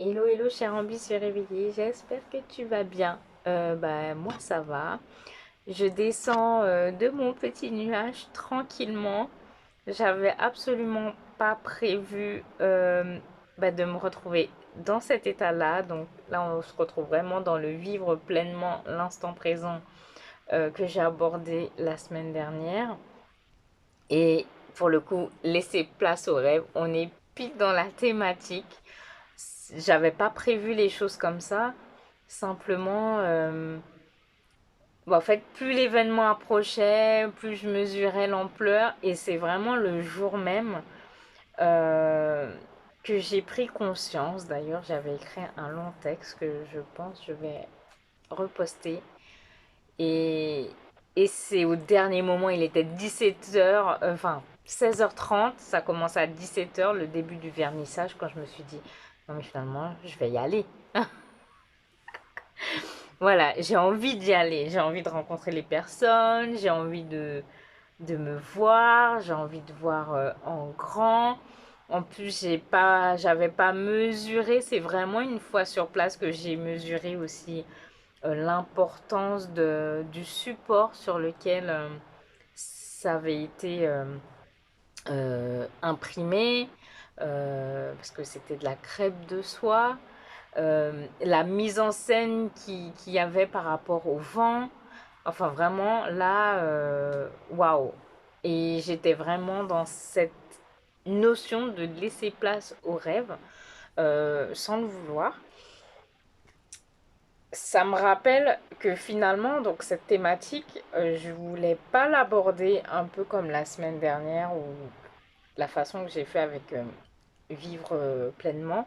Hello, hello, cher Ambi, suis réveillée. J'espère que tu vas bien. Moi, ça va. Je descends de mon petit nuage tranquillement. J'avais absolument pas prévu de me retrouver dans cet état-là. Donc là, on se retrouve vraiment dans le vivre pleinement l'instant présent que j'ai abordé la semaine dernière. Et pour le coup, laisser place au rêve. On est pile dans la thématique. J'avais pas prévu les choses comme ça. Simplement, en fait, plus l'événement approchait, plus je mesurais l'ampleur. Et c'est vraiment le jour même euh, que j'ai pris conscience. D'ailleurs, j'avais écrit un long texte que je pense je vais reposter. Et, et c'est au dernier moment, il était 17 h, enfin 16 h 30, ça commence à 17 h, le début du vernissage, quand je me suis dit, non mais finalement, je vais y aller. Voilà, j'ai envie d'y aller, j'ai envie de rencontrer les personnes, j'ai envie de me voir, j'ai envie de voir en grand. En plus, j'avais pas mesuré, c'est vraiment une fois sur place que j'ai mesuré aussi l'importance du support sur lequel ça avait été imprimé, parce que c'était de la crêpe de soie, la mise en scène qu'il y avait par rapport au vent. Enfin, vraiment, là, waouh! Et j'étais vraiment dans cette notion de laisser place au rêve, sans le vouloir. Ça me rappelle que finalement, donc cette thématique, je voulais pas l'aborder un peu comme la semaine dernière ou la façon que j'ai fait avec vivre pleinement,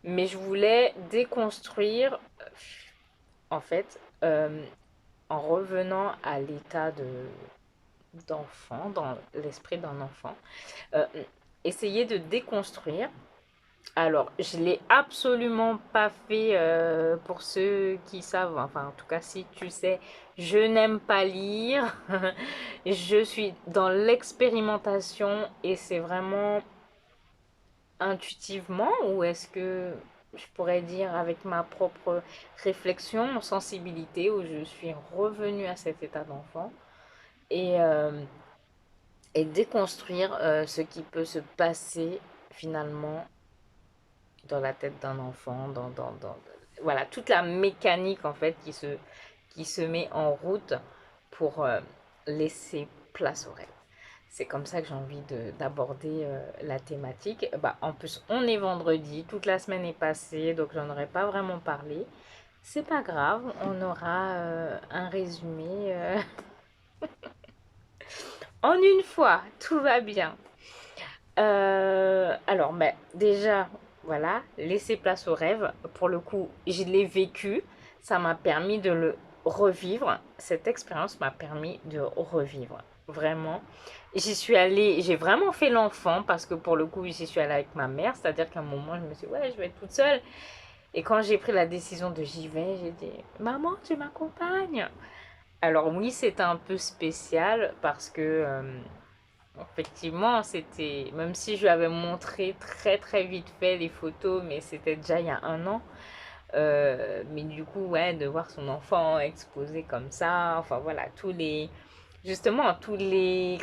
mais je voulais déconstruire en fait en revenant à l'état d'enfant, dans l'esprit d'un enfant, euh, essayer de déconstruire. Alors, je l'ai absolument pas fait pour ceux qui savent. Enfin, en tout cas, si tu sais, je n'aime pas lire. Je suis dans l'expérimentation et c'est vraiment intuitivement ou est-ce que je pourrais dire avec ma propre réflexion, sensibilité, où je suis revenue à cet état d'enfant et, euh, et déconstruire ce qui peut se passer finalement dans la tête d'un enfant, voilà, toute la mécanique en fait qui se met en route pour laisser place au rêve. C'est comme ça que j'ai envie d'aborder la thématique. En plus, on est vendredi, toute la semaine est passée, donc j'en aurais pas vraiment parlé. C'est pas grave, on aura un résumé en une fois, tout va bien. Déjà, voilà, laisser place au rêve. Pour le coup, je l'ai vécu. Ça m'a permis de le revivre. Cette expérience m'a permis de revivre. Vraiment. J'y suis allée, j'ai vraiment fait l'enfant parce que pour le coup, j'y suis allée avec ma mère. C'est-à-dire qu'à un moment, je me suis dit, ouais, je vais être toute seule. Et quand j'ai pris la décision de j'y vais, j'ai dit, maman, tu m'accompagnes. Alors oui, c'était un peu spécial parce que effectivement, c'était, même si je lui avais montré très très vite fait les photos, mais c'était déjà il y a un an. Mais du coup, ouais, de voir son enfant exposé comme ça, enfin voilà, justement,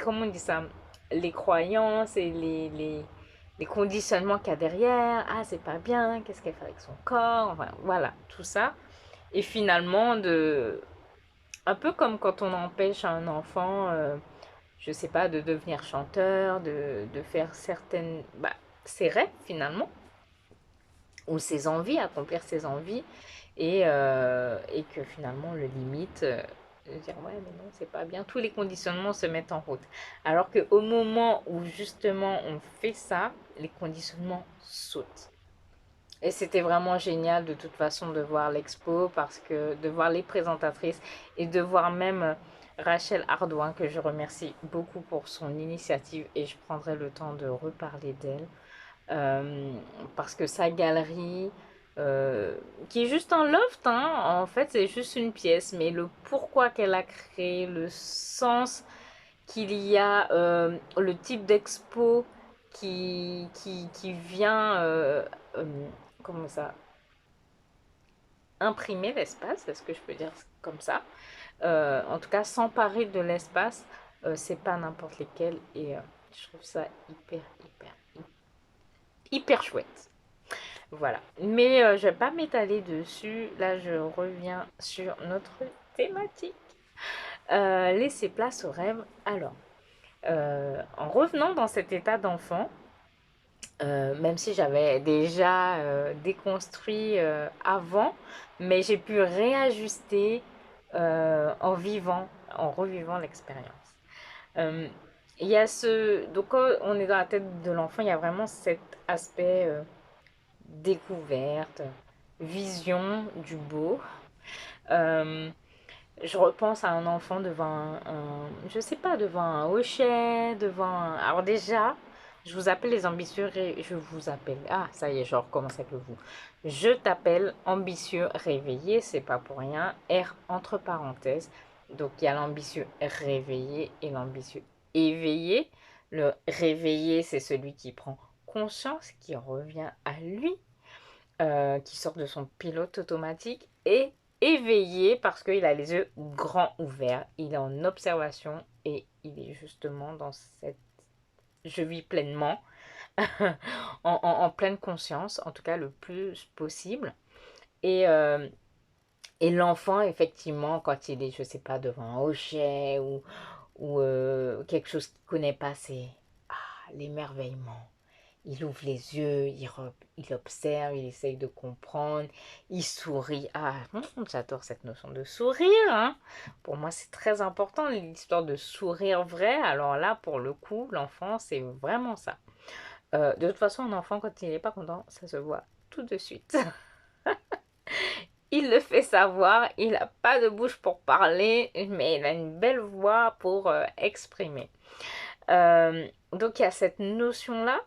comment on dit ça, les croyances et les conditionnements qu'il y a derrière. Ah, c'est pas bien, qu'est-ce qu'elle fait avec son corps, enfin voilà, tout ça. Et finalement, un peu comme quand on empêche un enfant je sais pas, de devenir chanteur, de faire ses rêves finalement, ou ses envies, accomplir ses envies, et que finalement on le limite, de dire ouais mais non c'est pas bien, tous les conditionnements se mettent en route. Alors qu'au moment où justement on fait ça, les conditionnements sautent. Et c'était vraiment génial de toute façon de voir l'expo parce que de voir les présentatrices et de voir même Rachel Ardouin que je remercie beaucoup pour son initiative et je prendrai le temps de reparler d'elle euh, parce que sa galerie qui est juste un loft hein, en fait c'est juste une pièce mais le pourquoi qu'elle a créé, le sens qu'il y a, le type d'expo qui vient comment ça, imprimer l'espace, est-ce que je peux dire comme ça? En tout cas, s'emparer de l'espace, c'est pas n'importe lesquels et je trouve ça hyper chouette. Voilà. Mais je vais pas m'étaler dessus. Là, je reviens sur notre thématique. Laisser place au rêve. Alors, en revenant dans cet état d'enfant, même si j'avais déjà déconstruit avant, mais j'ai pu réajuster en revivant l'expérience. Euh, il y a donc quand on est dans la tête de l'enfant, il y a vraiment cet aspect découverte, vision du beau. Euh, je repense à un enfant devant je sais pas, devant un hochet, alors déjà, je vous appelle les ambitieux, je vous appelle, ah ça y est, je recommence avec le vous. Je t'appelle ambitieux réveillé, c'est pas pour rien, R entre parenthèses. Donc il y a l'ambitieux réveillé et l'ambitieux éveillé. Le réveillé, c'est celui qui prend conscience, qui revient à lui, qui sort de son pilote automatique et éveillé parce qu'il a les yeux grands ouverts, il est en observation et il est justement dans cette je vis pleinement, en pleine conscience, en tout cas le plus possible. Et, euh, et l'enfant, effectivement, quand il est, je sais pas, devant un hochet ou quelque chose qu'il ne connaît pas, c'est l'émerveillement. Il ouvre les yeux, il observe, il essaye de comprendre, il sourit. Ah, j'adore cette notion de sourire, hein. Pour moi, c'est très important, l'histoire de sourire vrai. Alors là, pour le coup, l'enfant, c'est vraiment ça. De toute façon, un enfant, quand il n'est pas content, ça se voit tout de suite. Il le fait savoir, il n'a pas de bouche pour parler, mais il a une belle voix pour exprimer. Donc il y a cette notion-là.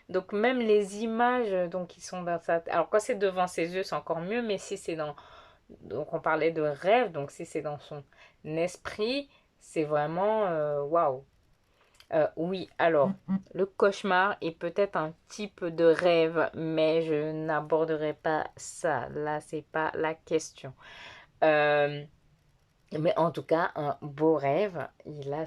Donc même les images donc, qui sont dans sa... Alors quand c'est devant ses yeux, c'est encore mieux, mais si c'est dans... Donc on parlait de rêve, donc si c'est dans son esprit, c'est vraiment... Waouh. Oui, alors, le cauchemar est peut-être un type de rêve, mais je n'aborderai pas ça. Là, c'est pas la question. Euh, mais en tout cas, un beau rêve, il a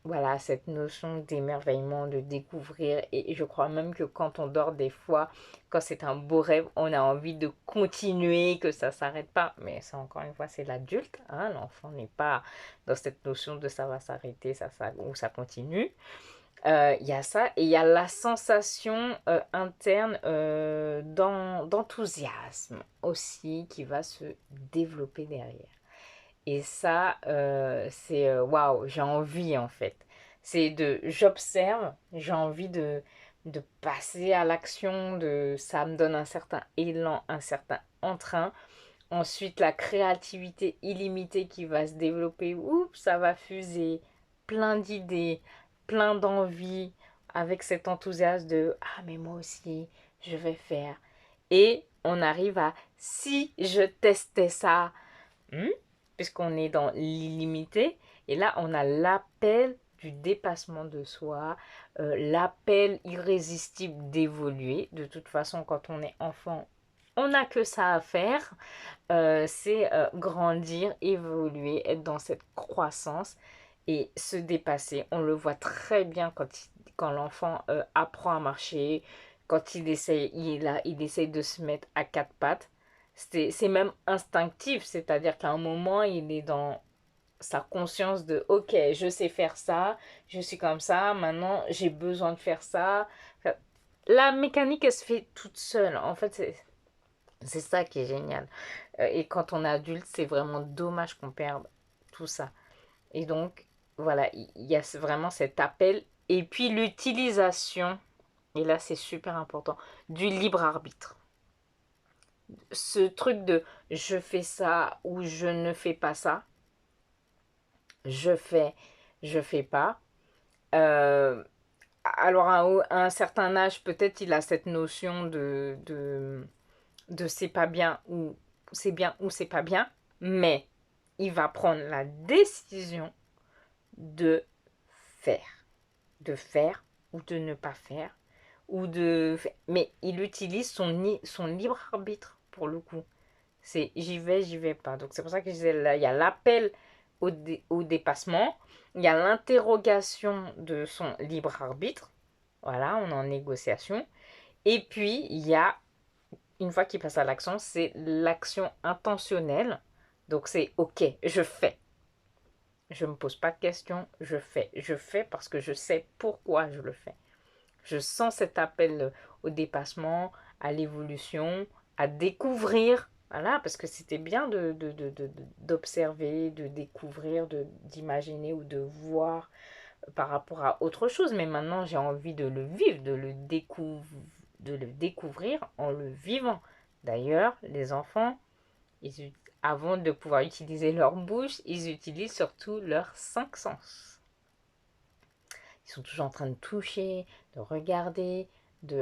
voilà, cette notion d'émerveillement, de découvrir. Et je crois même que quand on dort des fois, quand c'est un beau rêve, on a envie de continuer, que ça ne s'arrête pas. Mais ça, encore une fois, c'est l'adulte, hein. L'enfant n'est pas dans cette notion de ça va s'arrêter, ou ça continue. Il y a ça et il y a la sensation interne d'enthousiasme aussi qui va se développer derrière. Et ça, c'est waouh, j'ai envie en fait. J'observe, j'ai envie de passer à l'action, ça me donne un certain élan, un certain entrain. Ensuite, la créativité illimitée qui va se développer, oups, ça va fuser, plein d'idées, plein d'envies, avec cet enthousiasme de ah, mais moi aussi, je vais faire. Et on arrive à si je testais ça, hmm, puisqu'on est dans l'illimité, et là, on a l'appel du dépassement de soi, l'appel irrésistible d'évoluer. De toute façon, quand on est enfant, on n'a que ça à faire. C'est grandir, évoluer, être dans cette croissance et se dépasser. On le voit très bien quand l'enfant apprend à marcher, quand il essaye de se mettre à quatre pattes. C'est même instinctif, c'est-à-dire qu'à un moment, il est dans sa conscience de ok, je sais faire ça, je suis comme ça, maintenant j'ai besoin de faire ça. La mécanique, elle se fait toute seule. En fait, c'est ça qui est génial. Et quand on est adulte, c'est vraiment dommage qu'on perde tout ça. Et donc, voilà, il y a vraiment cet appel. Et puis l'utilisation, et là c'est super important, du libre arbitre. Ce truc de je fais ça ou je ne fais pas ça, je fais, je fais pas. Euh, alors à un certain âge, peut-être il a cette notion de c'est pas bien ou c'est pas bien, mais il va prendre la décision de faire, de faire ou de ne pas faire, ou de... Mais il utilise son libre arbitre pour le coup. C'est j'y vais pas. Donc c'est pour ça que je disais, là, il y a l'appel au dépassement, il y a l'interrogation de son libre arbitre. Voilà, on est en négociation. Et puis, il y a, une fois qu'il passe à l'action, c'est l'action intentionnelle. Donc c'est OK, je fais. Je ne me pose pas de questions, je fais. Je fais parce que je sais pourquoi je le fais. Je sens cet appel au dépassement, à l'évolution, à découvrir. Voilà, parce que c'était bien d'observer, de découvrir, d'imaginer ou de voir par rapport à autre chose. Mais maintenant, j'ai envie de le vivre, de le découvrir en le vivant. D'ailleurs, les enfants, avant de pouvoir utiliser leur bouche, ils utilisent surtout leurs cinq sens. Ils sont toujours en train de toucher, de regarder,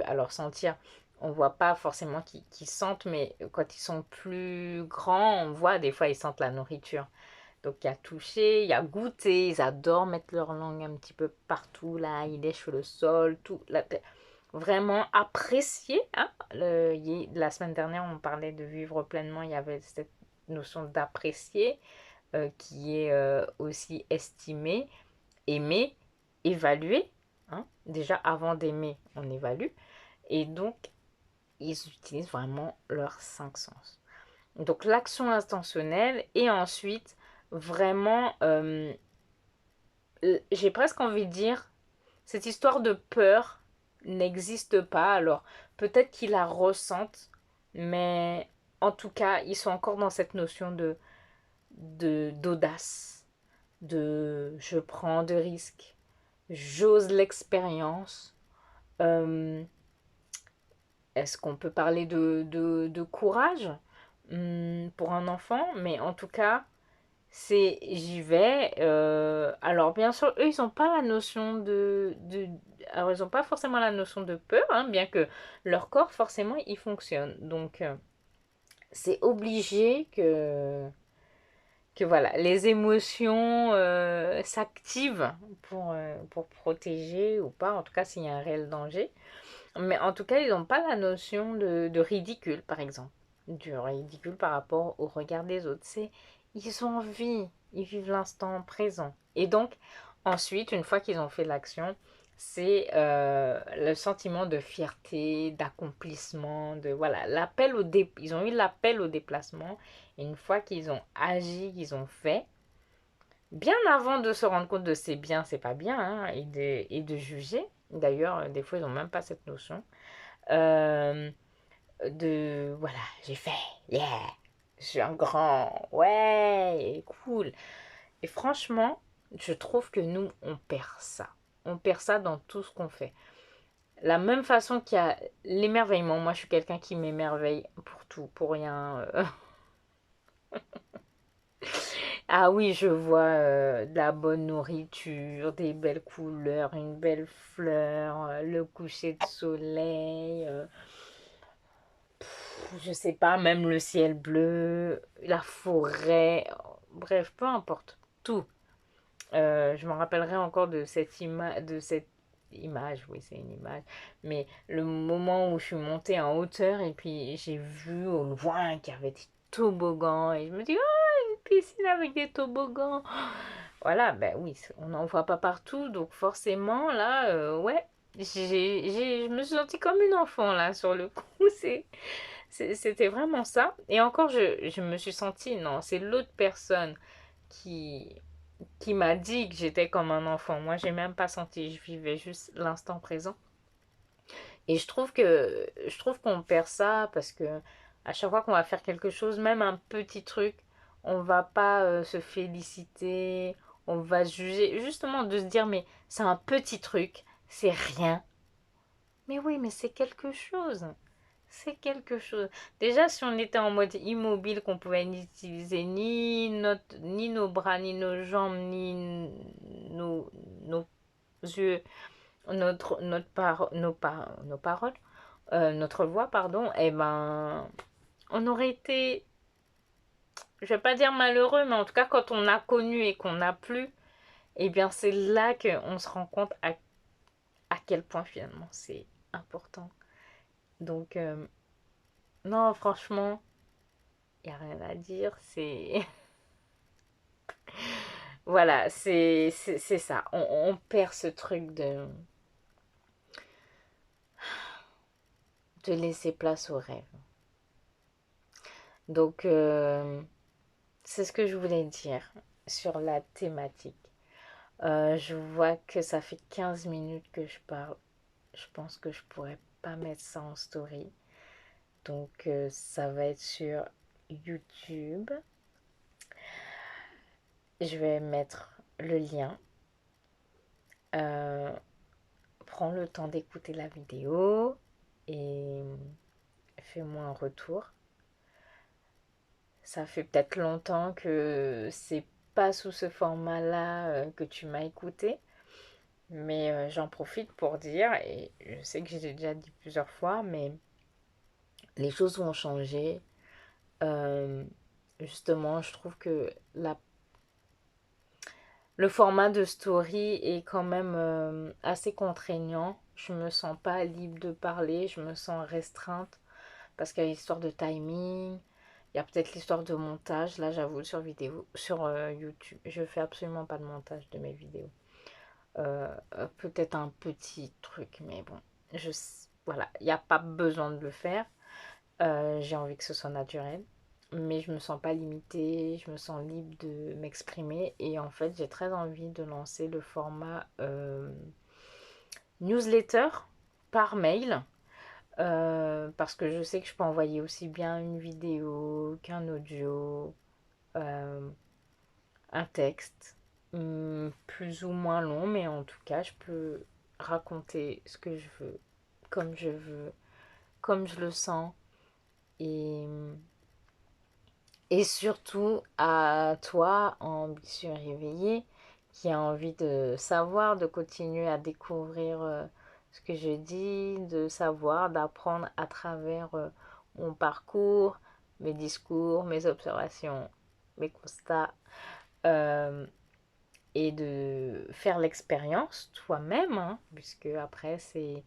alors sentir. On voit pas forcément qu'ils sentent, mais quand ils sont plus grands, on voit des fois ils sentent la nourriture. Donc il y a toucher, il y a goûter, ils adorent mettre leur langue un petit peu partout là, ils lèchent le sol, tout. Vraiment apprécier. Hein, la semaine dernière, on parlait de vivre pleinement, il y avait cette notion d'apprécier qui est aussi estimée, aimer, évaluer. Hein. Déjà, avant d'aimer, on évalue. Et donc, ils utilisent vraiment leurs cinq sens. Donc, l'action intentionnelle et ensuite, vraiment, j'ai presque envie de dire, cette histoire de peur n'existe pas. Alors, peut-être qu'ils la ressentent, mais en tout cas, ils sont encore dans cette notion d'audace, de je prends de risques, j'ose l'expérience. Euh, Est-ce qu'on peut parler de courage pour un enfant? Mais en tout cas, c'est j'y vais. Alors, bien sûr, eux, ils n'ont pas la notion alors, ils n'ont pas forcément la notion de peur, hein, bien que leur corps, forcément, il fonctionne. Donc, c'est obligé que voilà, les émotions s'activent pour protéger ou pas, en tout cas s'il y a un réel danger. Mais en tout cas, ils n'ont pas la notion de ridicule, par exemple. Du ridicule par rapport au regard des autres. Ils ont envie, ils vivent l'instant présent. Et donc, ensuite, une fois qu'ils ont fait l'action, c'est le sentiment de fierté, d'accomplissement, voilà, ils ont eu l'appel au déplacement. Et une fois qu'ils ont agi, qu'ils ont fait, bien avant de se rendre compte de c'est bien, c'est pas bien, hein, et de juger. D'ailleurs, des fois, ils n'ont même pas cette notion. Euh, voilà, j'ai fait, yeah, je suis un grand, ouais, cool. Et franchement, je trouve que nous, on perd ça. On perd ça dans tout ce qu'on fait. La même façon qu'il y a l'émerveillement. Moi, je suis quelqu'un qui m'émerveille pour tout, pour rien. Ah oui, je vois de la bonne nourriture, des belles couleurs, une belle fleur, le coucher de soleil, je sais pas, même le ciel bleu, la forêt, bref, peu importe, tout. Je me rappellerai encore de cette image, oui, c'est une image, mais le moment où je suis montée en hauteur et puis j'ai vu au loin qu'il y avait des toboggans et je me dis, oh, une piscine avec des toboggans. Voilà, ben oui, on n'en voit pas partout, donc forcément, là, ouais, je me suis sentie comme une enfant, là, sur le coup, c'était vraiment ça. Et encore, je me suis sentie, non, c'est l'autre personne qui, qui m'a dit que j'étais comme un enfant. Moi, j'ai même pas senti, je vivais juste l'instant présent. Et je trouve qu'on perd ça parce que à chaque fois qu'on va faire quelque chose, même un petit truc, on va pas se féliciter, on va se juger, justement de se dire mais c'est un petit truc, c'est rien. Mais oui, mais c'est quelque chose. C'est quelque chose. Déjà, si on était en mode immobile, qu'on pouvait n'utiliser ni nos bras, ni nos jambes, ni nos yeux, nos paroles, notre voix, pardon, eh ben, on aurait été, je vais pas dire malheureux, mais en tout cas, quand on a connu et qu'on n'a plus, eh bien, c'est là qu'on se rend compte à quel point finalement important. Donc, non, franchement, il n'y a rien à dire. C'est. Voilà, c'est ça. On perd ce truc de laisser place au rêve. Donc, c'est ce que je voulais dire sur la thématique. Je vois que ça fait 15 minutes que je parle. Je pense que je pourrais pas mettre ça en story. Donc, ça va être sur YouTube. Je vais mettre le lien. Euh, Prends le temps d'écouter la vidéo et fais-moi un retour. Ça fait peut-être longtemps que c'est pas sous ce format-là que tu m'as écouté, mais j'en profite pour dire, et je sais que j'ai déjà dit plusieurs fois, mais les choses vont changer. Euh, Justement, je trouve que le format de story est quand même assez contraignant. Je me sens pas libre de parler, je me sens restreinte parce qu'il y a l'histoire de timing, il y a peut-être l'histoire de montage. Là, j'avoue, sur vidéo, sur YouTube, je fais absolument pas de montage de mes vidéos. Peut-être un petit truc, mais bon, voilà, il n'y a pas besoin de le faire. J'ai envie que ce soit naturel, mais je me sens pas limitée, je me sens libre de m'exprimer et en fait, j'ai très envie de lancer le format newsletter par mail. Parce que je sais que je peux envoyer aussi bien une vidéo qu'un audio, euh, un texte, plus ou moins long, mais en tout cas, je peux raconter ce que je veux, comme je le sens, et, et surtout à toi, ambitieux réveillé, qui a envie de savoir, de continuer à découvrir ce que je dis, de savoir, d'apprendre à travers mon parcours, mes discours, mes observations, mes constats, euh, et de faire l'expérience toi-même, hein, puisque après c'est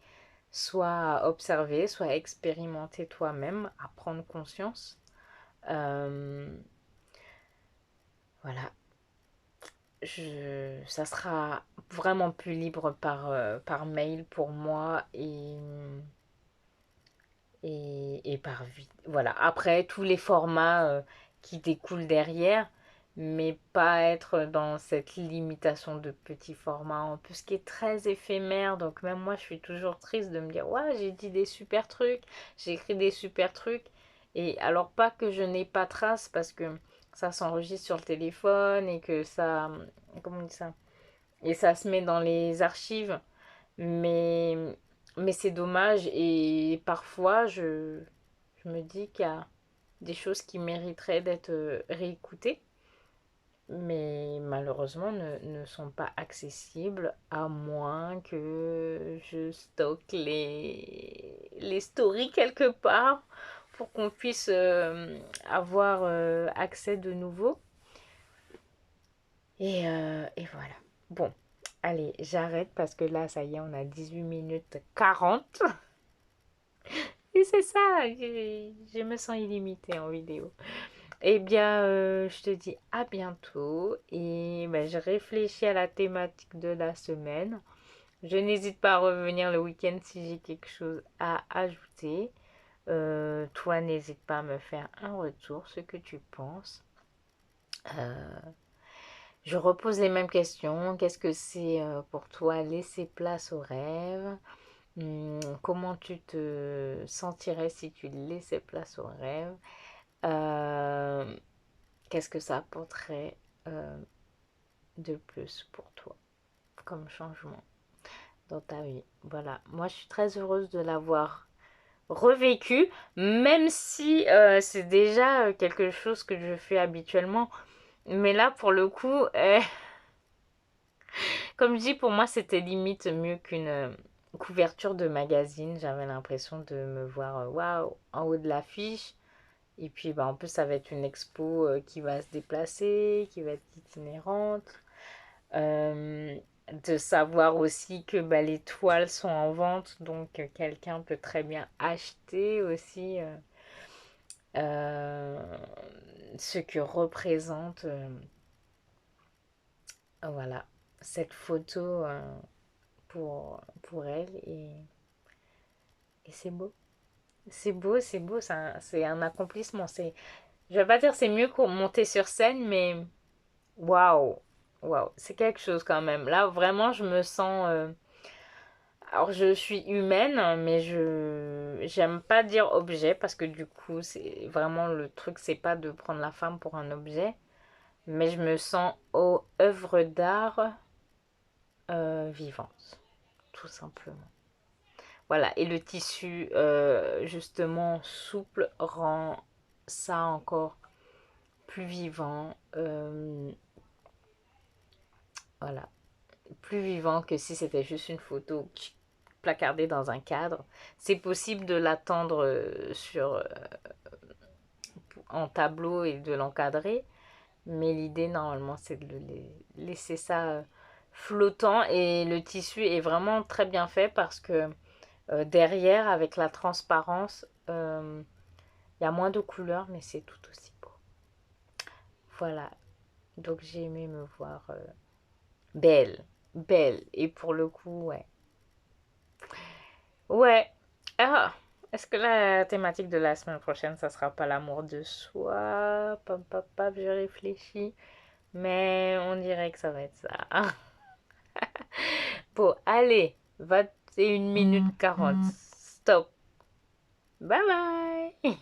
soit observer, soit expérimenter toi-même, à prendre conscience. Euh, voilà, ça sera vraiment plus libre par mail pour moi et par vie. Voilà, après tous les formats qui découlent derrière, mais pas être dans cette limitation de petits formats en plus qui est très éphémère. Donc même moi je suis toujours triste de me dire ouais j'ai dit des super trucs, j'ai écrit des super trucs. Et alors pas que je n'ai pas trace parce que ça s'enregistre sur le téléphone et que ça... Comment on dit ça? Et ça se met dans les archives. Mais, mais c'est dommage et parfois je me dis qu'il y a des choses qui mériteraient d'être réécoutées, mais malheureusement ne sont pas accessibles à moins que je stocke les stories quelque part pour qu'on puisse avoir accès de nouveau. Et voilà. Bon, allez, j'arrête parce que là, ça y est, on a 18 minutes 40. Et c'est ça, je me sens illimitée en vidéo. Eh bien, je te dis à bientôt et ben, je réfléchis à la thématique de la semaine. Je n'hésite pas à revenir le week-end si j'ai quelque chose à ajouter. Toi, n'hésite pas à me faire un retour, ce que tu penses. Euh, je repose les mêmes questions. Qu'est-ce que c'est pour toi laisser place au rêve? Comment tu te sentirais si tu laissais place au rêve? Euh, Qu'est-ce que ça apporterait euh, de plus pour toi comme changement dans ta vie? Voilà, moi je suis très heureuse de l'avoir revécu, même si c'est déjà quelque chose que je fais habituellement. Mais là, pour le coup, comme je dis, pour moi, c'était limite mieux qu'une couverture de magazine. J'avais l'impression de me voir waouh, en haut de l'affiche. Et puis, bah, en plus, ça va être une expo qui va se déplacer, qui va être itinérante. Euh, de savoir aussi que bah, les toiles sont en vente, donc quelqu'un peut très bien acheter aussi euh, ce que représente voilà, cette photo pour elle. Et c'est beau. C'est beau, c'est beau, c'est un accomplissement. Je vais pas dire c'est mieux que monter sur scène, mais waouh, waouh, c'est quelque chose quand même. Là, vraiment, je me sens. Alors, je suis humaine, mais je j'aime pas dire objet parce que du coup, c'est vraiment le truc, c'est pas de prendre la femme pour un objet, mais je me sens aux œuvres d'art vivantes, tout simplement. Voilà, et le tissu justement souple rend ça encore plus vivant. Voilà, plus vivant que si c'était juste une photo placardée dans un cadre. C'est possible de l'attendre en tableau et de l'encadrer, mais l'idée normalement c'est de laisser ça flottant et le tissu est vraiment très bien fait parce que derrière avec la transparence il y a moins de couleurs mais c'est tout aussi beau. Voilà, donc j'ai aimé me voir belle, belle et pour le coup ouais. Ouais. Ah, est-ce que la thématique de la semaine prochaine, ça sera pas l'amour de soi? Pop, pop, pop, je réfléchis. Mais on dirait que ça va être ça. Bon, allez, 21 minutes 40. Stop. Bye bye.